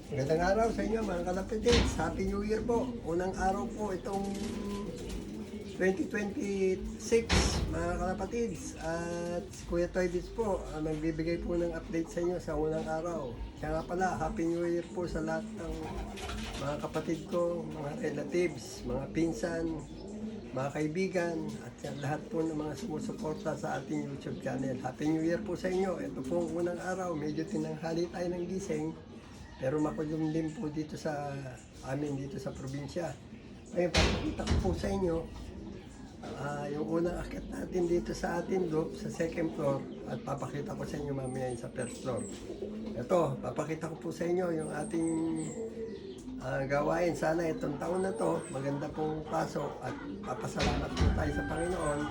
Magandang araw sa inyo mga kalapatids. Happy New Year po. Unang araw po itong 2026 mga kalapatids. At si Kuya Toydis po magbibigay po ng update sa inyo sa unang araw. Kaya nga pala, Happy New Year po sa lahat ng mga kapatid ko, mga relatives, mga pinsan, mga kaibigan, at sa lahat po ng mga sumusuporta sa ating YouTube channel. Happy New Year po sa inyo. Ito po ang unang araw. Medyo tinanghali tayo ng gising. Pero makulong din po dito sa amin, dito sa probinsya. Ngayon, papakita ko po sa inyo yung unang akit natin dito sa ating loop, sa second floor. At papakita ko sa inyo mamaya yung sa first floor. Ito, papakita ko po sa inyo yung ating gawain. Sana itong taon na to, maganda pong pasok at papasalamat po tayo sa Panginoon.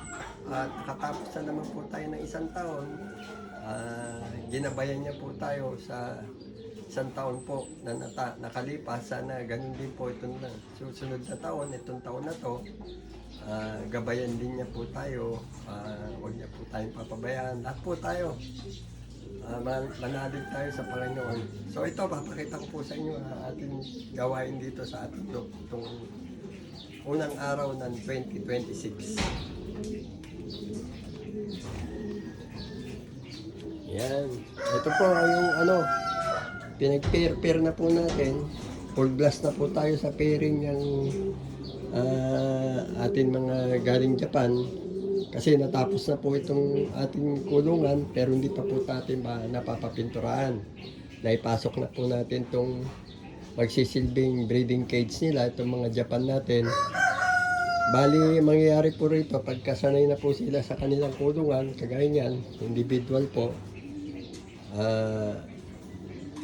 At nakatapos na naman po tayo ng isang taon. Ginabayan niya po tayo sa isang taon po na nakalipas. Sana ganun din po itong susunod na taon, itong taon na to. Gabayan din niya po tayo. Huwag niya po tayong papabayaan. Lahat po tayo. Manalig tayo sa Panginoon. So ito, papakita ko po sa inyo ating gawain dito sa ating loop. Itong unang araw ng 2026. Yan. Ito po yung pinag-pair na po natin. Full blast na po tayo sa pairing ng ating mga galing Japan. Kasi natapos na po itong ating kulungan pero hindi pa po natin napapapinturahan. Naipasok na po natin itong magsisilbing breeding cage nila, itong mga Japan natin. Bali, mangyayari po rito pagkasanay na po sila sa kanilang kulungan, kagaya niyan, individual po.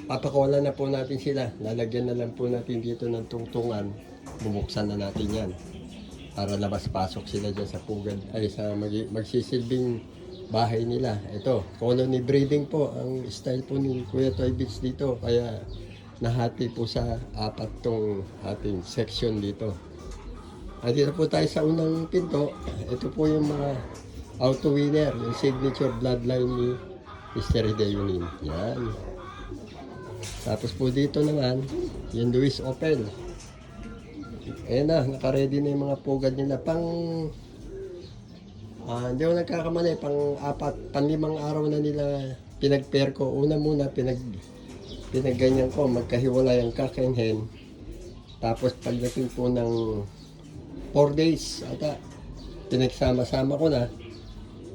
Papakulan na po natin sila. Lalagyan na lang po natin dito ng tungtungan. Bubuksan na natin yan. Para labas-pasok sila dyan sa pugad. Ay, sa magsisilbing bahay nila. Ito, colony breeding po. Ang style po ni Kuya Toydis dito. Kaya nahati po sa apat tong ating section dito. Dito po tayo sa unang pinto. Ito po yung mga auto winner. Yung signature bloodline ni Mr. Deunin. Yan. Tapos po dito naman, yung Luis Opel. Ayan na, naka-ready na yung mga pugad nila. Hindi ako nagkakamali, pang-limang araw na nila pinag-pair ko. Una muna, pinagganyan ko, magkahiwalay ang cock and hen. Tapos pagdating po ng 4 days, pinagsama-sama ko na.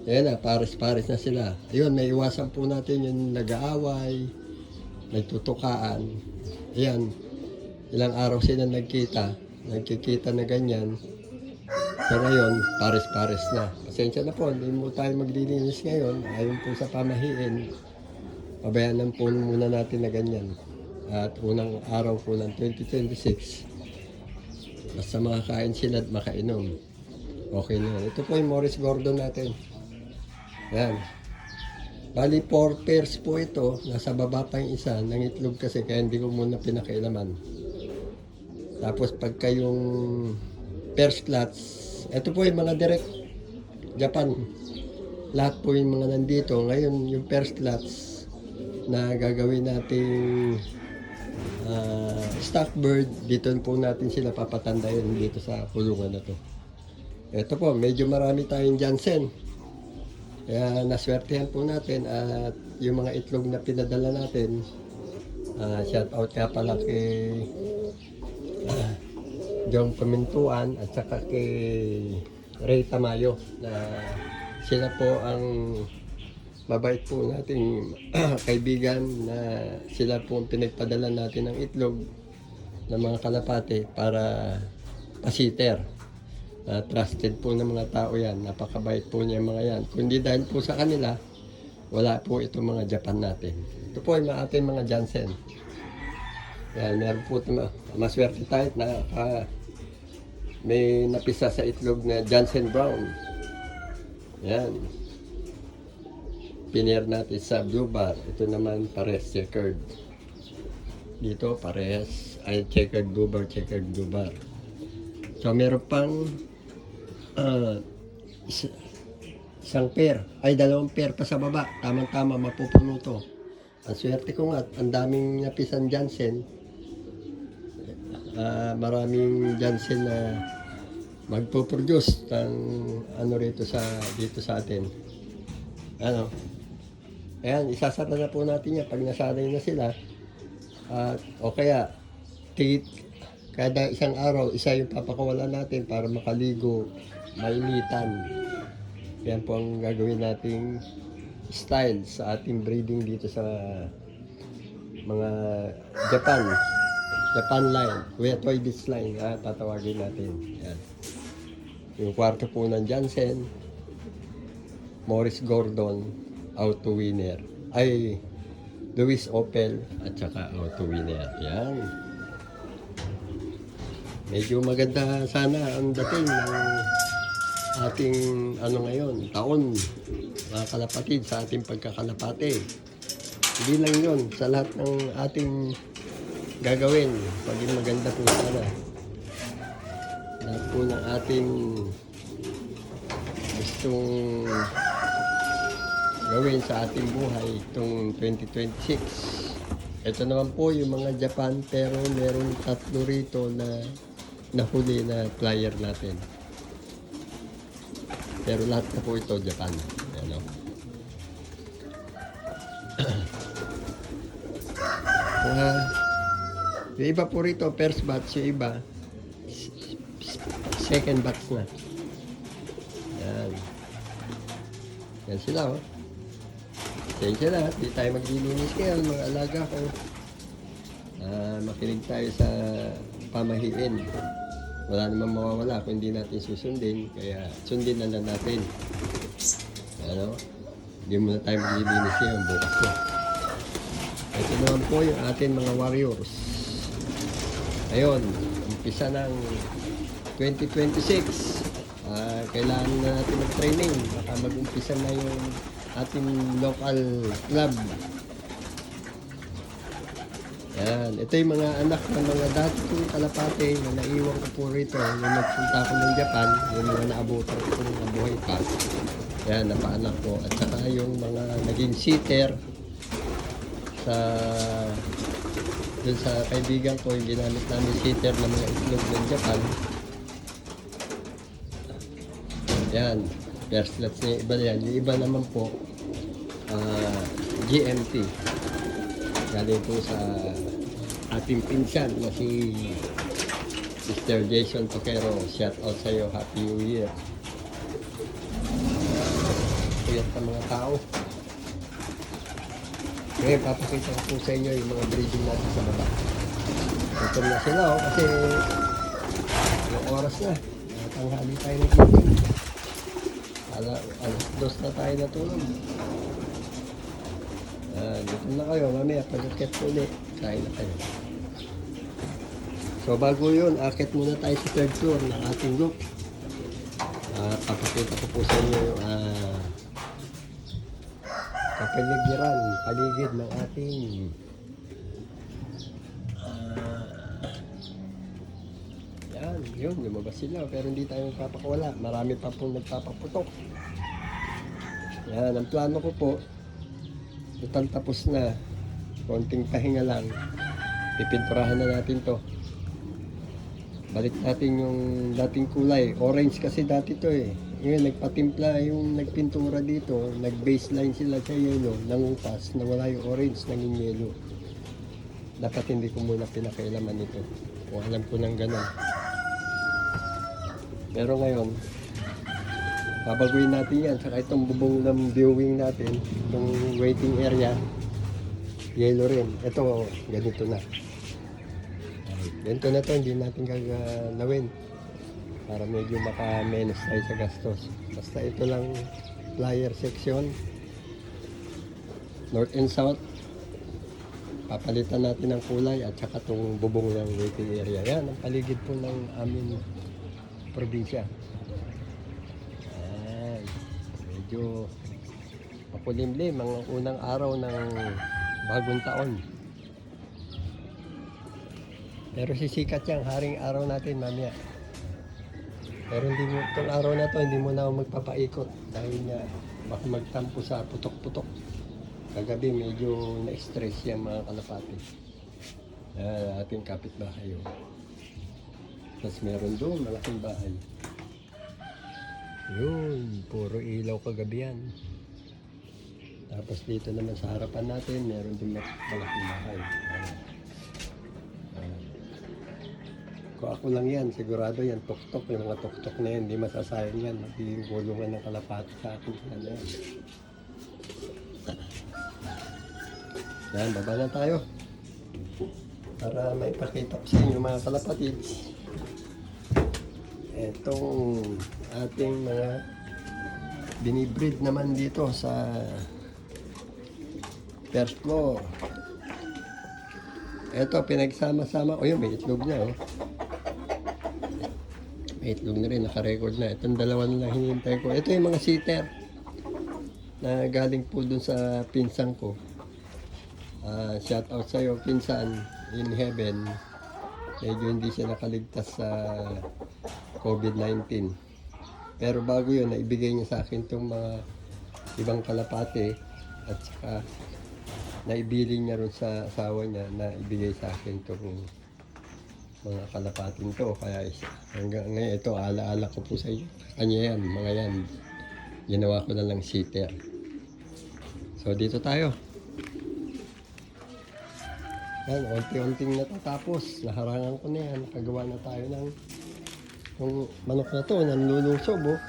Ayan na, pares-pares na sila. Ayun, may iwasan po natin yung nag-aaway, nagtutukaan. Ayan, ilang araw sila nagkikita na ganyan. So ngayon, pares-pares na. Pasensya na po, hindi mo tayo maglilinis ngayon. Ayon po sa pamahiin, pabayanan po muna natin na ganyan. At unang araw po ng 2026, basta makakain sila at makainom, okay na yan. Ito po yung Morris Gordon natin. Ayan. Bali, 4 pairs po ito. Nasa baba pa yung isa. Nangitlog kasi kaya hindi ko muna pinakailaman. Tapos pagka yung first slots, ito po yung mga direct Japan. Lahat po yung mga nandito. Ngayon yung first slots na gagawin nating stock bird, dito po natin sila papatandayin dito sa kulungan na to. Ito po, medyo marami tayong Jansen. Kaya naswertehan po natin at yung mga itlog na pinadala natin, shout out nga pala kay John Pamintuan at saka kay Ray Tamayo na sila po ang mabait po nating kaibigan na sila po ang pinagpadala natin ng itlog ng mga kalapate para pasiter. Trusted po ng mga tao yan. Napakabait po niya mga yan. Kundi dahil po sa kanila, wala po itong mga Japan natin. Ito po ay ating mga Jansen. Yan, meron po maswerte tayo na may napisa sa itlog na Jansen Brown. Yan. Pinair natin sa blue bar. Ito naman pares checkered. Dito pares ay checkered blue bar, checkered blue bar. So meron pang isang pair, ay 2 pair pa sa baba. Tamang-tama, mapupuno to. Ang swerte ko nga, ang daming napisan Jansen. maraming Jansen na magpo-produce ng ano rito dito sa atin. Ano? Ayan, isasara na po natin yan pag nasanay na sila. O kaya, kada isang araw, isa yung papakawala natin para makaligo, mainitan. Yan po ang gagawin nating style sa ating breeding dito sa mga Japan line, Kuya Toy Beach line, tatawagin natin. Yan. Yung kwarto po ng Jansen, Morris Gordon, Auto Winner. Ay, Lewis Opel, at saka Auto Winner. Yan. Medyo maganda sana ang dating ng ating ngayon, taon, mga kalapatid, sa ating pagkakalapate. Hindi lang yun, sa lahat ng ating gagawin, paging maganda po sana. Lahat po ng ating gustong gawin sa ating buhay itong 2026. Ito naman po yung mga Japan, pero meron 3 rito na nahuli na flyer natin. Pero lahat na po ito Japan. Ano? Yung iba po rito, first batch, yung iba second batch na. Yan. Yan sila, oh. Tensya na, di tayo maglilinis ngayon, mga alaga ko. Makinig tayo sa pamahiin. Wala namang mawawala kung hindi natin susundin, kaya sundin na lang natin. Ano? Hindi muna tayo maglilinis ngayon, bukas na. Ito naman po yung ating mga warriors. Ayun, umpisa ng 2026. Kailangan na natin mag-training. Baka mag-umpisa na yung ating local club. Yan. Ito yung mga anak ng mga dati kong kalapate na naiwan ko po rito. Yung nagpunta ko ng Japan, yung mga naabutan ko po ng buhay pa. Yan, napaanak ko. At saka yung mga naging sitter dun sa kaibigan ko, yung ginamit namin sitter ng mga itlog ng Japan. Yan, first lots niya iba yan. Yung iba naman po, GMT. Galing po sa ating pinsan na si Mr. Jason Toquero. Shout out sa iyo, Happy New Year. Kuyat ng mga tao. Ngayon, papakita ko po sa inyo yung mga breeding natin sa baba. Ito na sila, oh, kasi yung oras na. Tanghali tayo ng eating. Alas 2 na tayo natulog. Dito na kayo, mamaya pag-akit ulit, kain na kayo. So bago yun, akit muna tayo sa third floor ng ating group. Papakita ko po sa inyo yung kapaligiran, paligid ng ating yan, yun, lumabas sila pero hindi tayo magpapakawala, marami pa pong nagpapaputok. Yan, ang plano ko po, total tapos na, konting pahinga lang, pipinturahan na natin to. Balik natin yung dating kulay, orange kasi dati to eh. Ngayon, nagpatimpla yung nagpintura dito, nag-baseline sila sa yellow, nangupas, nawala yung orange, naging yellow. Dapat hindi ko muna pinakailaman ito. Kung alam ko ng gano'n. Pero ngayon, babaguhin natin yan. Saka itong bubong ng viewing natin, itong waiting area, yellow rin. Ito, ganito na. Ganito na to, hindi natin gagalawin. Para medyo maka-menos tayo sa gastos. Basta ito lang flyer section, north and south. Papalitan natin ng kulay at saka itong bubong ng waiting area. Yan, ang paligid po ng aming probinsya. Ayan, medyo makulimlim ang unang araw ng bagong taon. Pero sisikat yan, haring araw natin mamaya. Pero hindi mo, itong araw na to, hindi mo na ako magpapaikot dahil nga baka magtampo sa putok-putok. Kagabi medyo na-stress yan mga kalapati. Ating kapitbahay. Tapos meron doon, malaking bahay. Yun, puro ilaw kagabi yan. Tapos dito naman sa harapan natin, meron din malaking bahay. Kung ako lang yan, sigurado yan, tuktok. Yung mga tuktok na yan, hindi masasayang yan. Magiging gulungan ng kalapati sa akin. Yan. Yan, baba na tayo. Para maipakita ko sa inyo mga kalapatids. Itong ating mga binibreed naman dito sa first floor. Ito, pinagsama-sama. O yun, may itlog na. Oh. May itlog na rin, nakarecord na. Itong dalawa na lang hinihintay ko. Ito yung mga sitter na galing po dun sa pinsang ko. Shout out sa'yo, pinsan, in heaven. Medyo hindi siya nakaligtas sa COVID-19. Pero bago yun, naibigay niya sa akin itong mga ibang kalapate at saka naibiling niya rin sa asawa niya na ibigay sa akin itong mga kalapatin to. Kaya hanggang ngayon ito, alaala ko po sa iyo. Kanya yan, mga yan. Ginawa ko na lang sitter. So dito tayo. Yan, unti-unting natatapos. Naharangan ko na yan. Nakagawa na tayo ng yung manok na to, nanlulusob oh.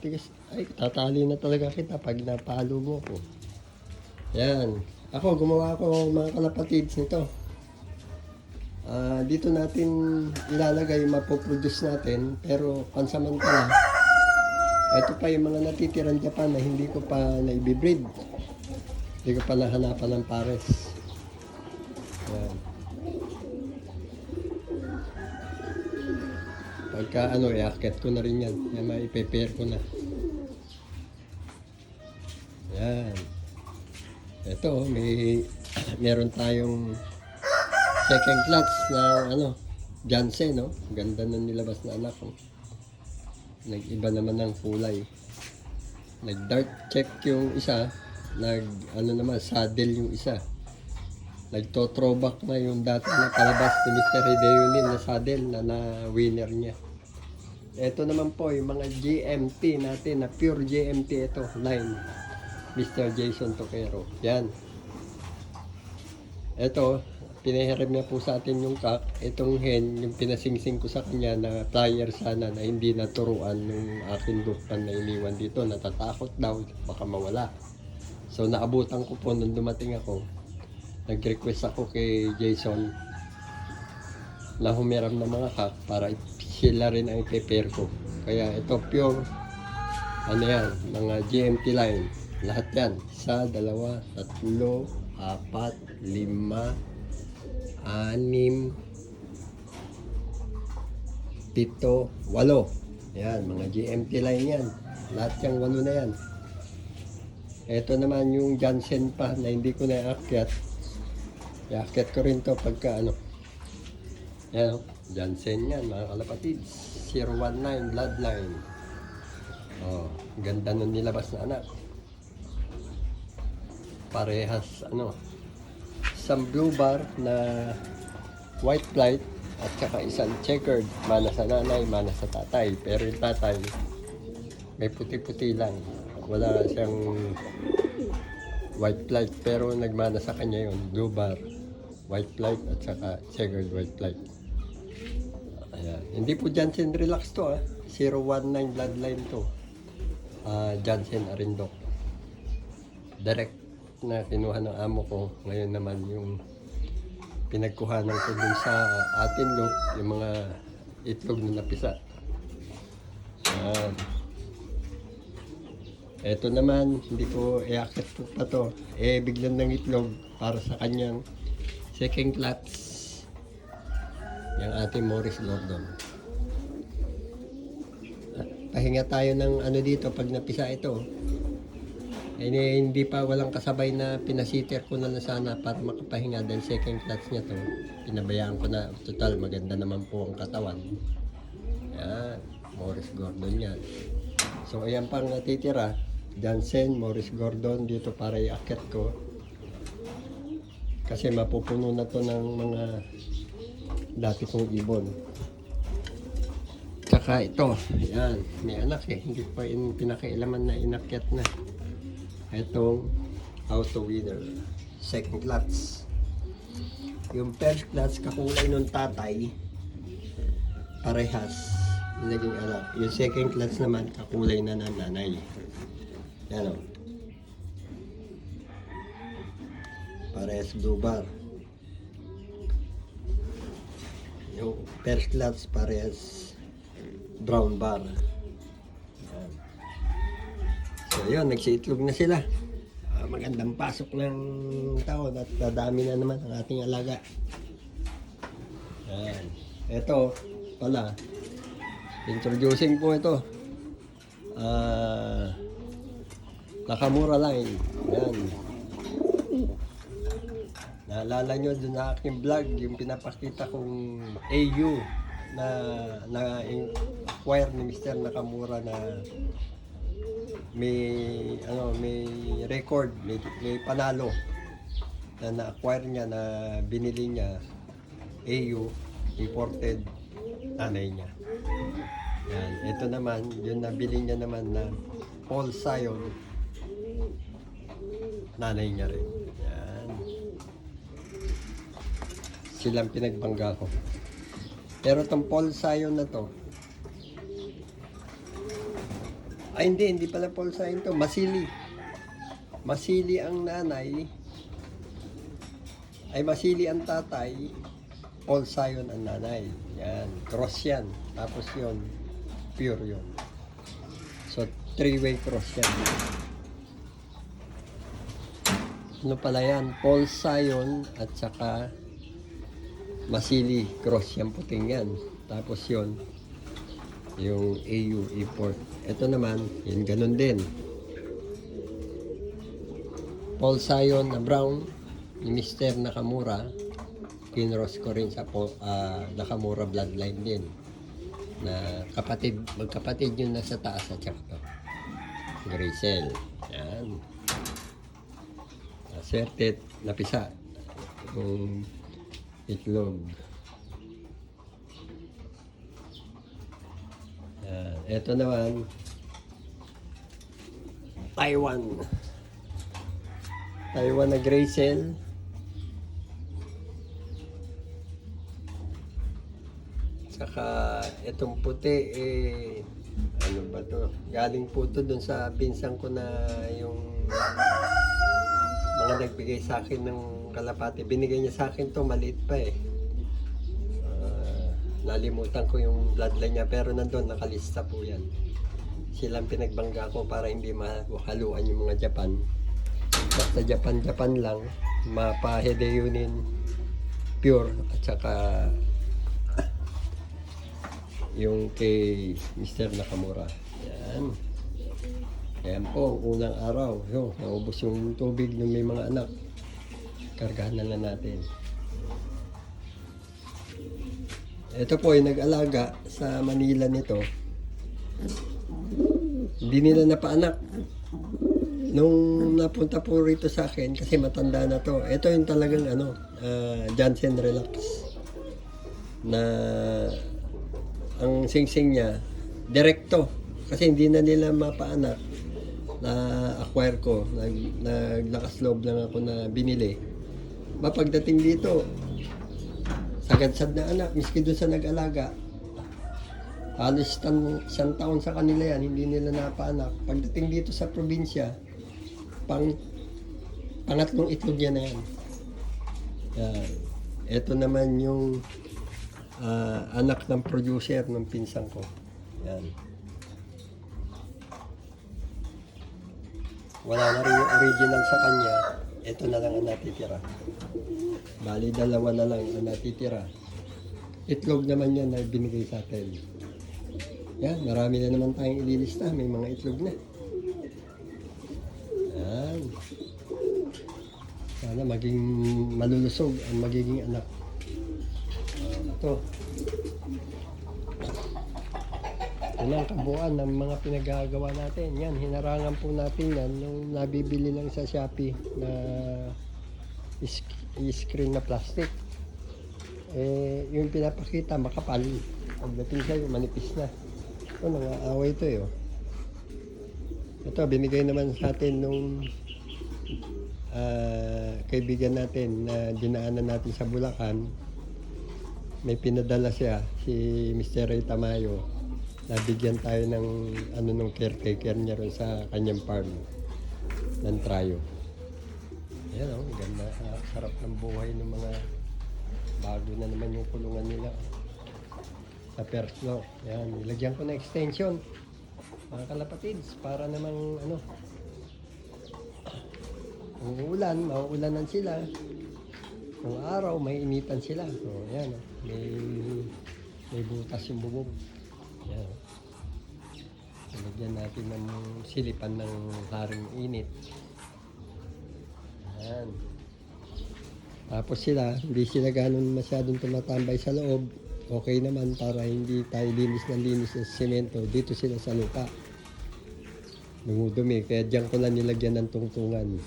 Tigas, ay, tatali na talaga kita pag napalo mo ko. Yan. Ako, gumawa ako mga kalapatids nito. Dito natin ilalagay, mapoproduce natin, pero pansamantala, ito pa yung mga natitiran Japan na hindi ko pa naibibreed. Hindi ko pa nahanapan ng pares. Yan. Pagka i-akit ko na rin yan. Yan, mai-prepare ko na. Yan. Ito, meron tayong second clutch na Jansen, no? Ganda na nilabas na anak ko. Nag-iba naman ng kulay. Nag-dark check yung isa. Saddle yung isa. Nagto-throwback na yung dati na kalabas ni Mr. Hideo na saddle na winner niya. Ito naman po yung mga GMT natin na pure GMT ito, line. Mr. Jason Toquero. Yan. Ito, pinahiram niya po sa atin yung kak. Itong hen, yung pinasingsing ko sa kanya na flyer sana na hindi naturuan yung aking lupan na iniwan dito. Natatakot daw, baka mawala. So naabutan ko po nung dumating ako. Nag-request ako kay Jason na humiram ng mga kak para sila rin ang prepare ko. Kaya ito pure, mga GMT line. Lahat yan. 1, 2, 3, 4, 5, 6, 7, 8. Yan, mga GMT line yan. Lahat yung 8 na yan. Ito naman yung Jansen pa na hindi ko na-aakyat. I-aakyat ko rin to pagka Yan, Jansen yan, mga kalapatids. 019 bloodline. Oh, ganda nun nilabas na anak. Parehas, isang blue bar na white flight at saka isang checkered. Mana sa nanay, mana sa tatay. Pero yung tatay, may puti-puti lang. Wala siyang white flight. Pero nagmana sa kanya yun, blue bar, white flight at saka checkered white flight. Ayan. Hindi po Jansen Relax to 019 bloodline to. Jansen Arindok. Direct na kinuha ng amo ko. Ngayon naman yung pinagkuhanan ko dun sa atin loop, yung mga itlog na napisa. Eto naman, hindi ko iakit pa to. Biglan ng itlog para sa kanyang second clutch. Yung ating Morris Gordon. Pahinga tayo ng dito pag napisa ito. Hindi pa walang kasabay na pinasiter ko na sana para makapahinga dahil second clutch niya to. Pinabayaan ko na. Total, maganda naman po ang katawan. Yan, Morris Gordon yan. So ayan pang natitira. Jansen, Morris Gordon dito para i-akit ko. Kasi mapupuno na to ng mga dati kong ibon. Tsaka ito, yan, may anak eh, hindi pa pinakailaman na inakyat na. Itong auto winner, second clutch. Yung first clutch, kakulay ng tatay, parehas, naging anak. Yung second clutch naman, kakulay na ng nanay. Yan o. Parehas blue bar. Yung first clutch, parehas brown bar. Yan. So yun, nagsiitlog na sila. Magandang pasok ng taon at dadami na naman ang ating alaga. Yan. Ito pala, introducing po ito. Nakamura line. Yan. Naalala nyo dun na aking vlog, yung pinapakita kong AU na acquire ni Mr. Nakamura na may record, may panalo na na-acquire niya, na binili niya AU, imported nanay niya. Yan. Ito naman, yung nabili niya naman na Paul Sion, nanay niya rin. Yan. Silang pinagbangga ko. Pero itong Paul Sion na to, ay hindi pala Paul Sion to, Masili. Masili ang nanay, ay Masili ang tatay, Paul Sion ang nanay. Yan, cross yan. Tapos yon pure yon. So, three-way cross yan. Ano pala yan? Paul Sion at saka Masili, cross yan, puting yan. Tapos yon yung AU import. Ito naman, yun ganun din. Paul Sion na brown, ni Mr. Nakamura, kinross ko rin sa Nakamura bloodline din. Na kapatid, magkapatid yun nasa taas at saka to. Grisel. Yan. Swerte, napisa. Yung itlog. Ito naman, Taiwan na gray cell. Saka itong puti, ano ba to? Galing po to dun sa pinsan ko na yung mga nagbigay sa akin ng kalapati. Binigay niya sa akin to, maliit pa eh. Nalimutan ko yung bloodline niya, pero nandun, nakalista po yan. Silang pinagbangga ko para hindi makaluan yung mga Japan. Basta Japan lang, mapa Hedeyunin pure, at saka yung kay Mr. Nakamura. Yan. Ayan po, unang araw. Yo, naubos yung tubig ng may mga anak. Kargahan na lang natin. Ito po ay nag-alaga sa Manila nito. Hindi nila napaanak. Nung napunta po rito sa akin, kasi matanda na to. Ito yung talagang Johnson Relax. Na ang singsing niya, direkto. Kasi hindi na nila mapaanak. Na-acquire ko. Naglakas loob lang ako na binili. Mapagdating dito, sagad-sad na anak, miski doon sa nag-alaga. Halos isang taon sa kanila yan, hindi nila napaanak. Pagdating dito sa probinsya, pangatlong itlog niya na yan. Ito naman yung anak ng producer ng pinsan ko. Yan. Wala na rin yung original sa kanya. Ito na lang ang natitira. Bali, dalawa na lang ang natitira. Itlog naman yan na binigay sa atin. Yan, marami na naman tayong ililista. May mga itlog na. Yan. Sana maging malulusog ang magiging anak. Ito. Yan ang kabuuan ng mga pinagagawa natin. Yan, hinarangan po natin yan nung nabibili lang sa Shopee na screen na plastic. yung pinapakita makapal. Pagdating sa'yo, manipis na. Ito, nangaaway ito eh. Oh. Ito, binigay naman sa atin nung kaibigan natin na dinaanan natin sa Bulacan. May pinadala siya, si Mr. Ray Tamayo. Nabigyan tayo ng nung caretaker niya ron sa kanyang farm ng Trayo. Ayan o, ganda. Sarap ng buhay ng mga bago na naman yung kulungan nila. Sa first floor. Ayan, nilagyan ko na extension. Mga kalapatids, para namang kung uulan, mauulanan sila. Kung araw, may initan sila. So, ayan, may butas yung bubong. Ayan. Nilagyan natin ng silipan ng haring init. Ayan. Tapos hindi sila ganun masyadong tumatambay sa loob. Okay naman para hindi tayo linis sa semento. Dito sila sa lupa. Dumudumi. Kaya diyan ko lang nilagyan ng tungtungan.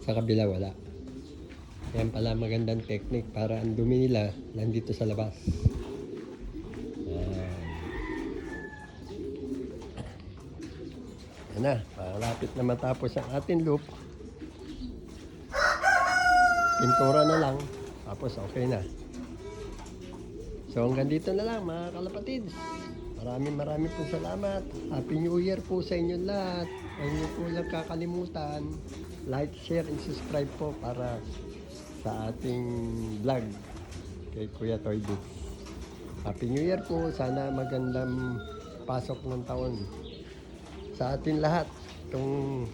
Sa kabila wala. Yan pala magandang technique para ang dumi nila nandito sa labas. Yan na. Malapit na matapos ang ating loop. Pintura na lang. Tapos okay na. So hanggang dito na lang mga kalapatids. Maraming po salamat. Happy New Year po sa inyo lahat. Huwag niyo po lang kakalimutan. Like, share, and subscribe po para sa ating vlog kay Kuya Toy Bits. Happy New Year po. Sana magandang pasok ng taon sa atin lahat. Itong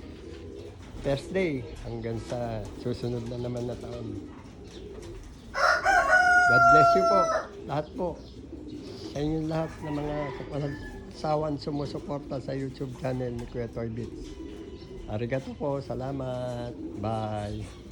first day hanggang sa susunod na naman na taon. God bless you po. Lahat po. Sa inyo lahat na mga sawan sumusuporta sa YouTube channel ni Kuya Toy Bits. Arigato po. Salamat. Bye.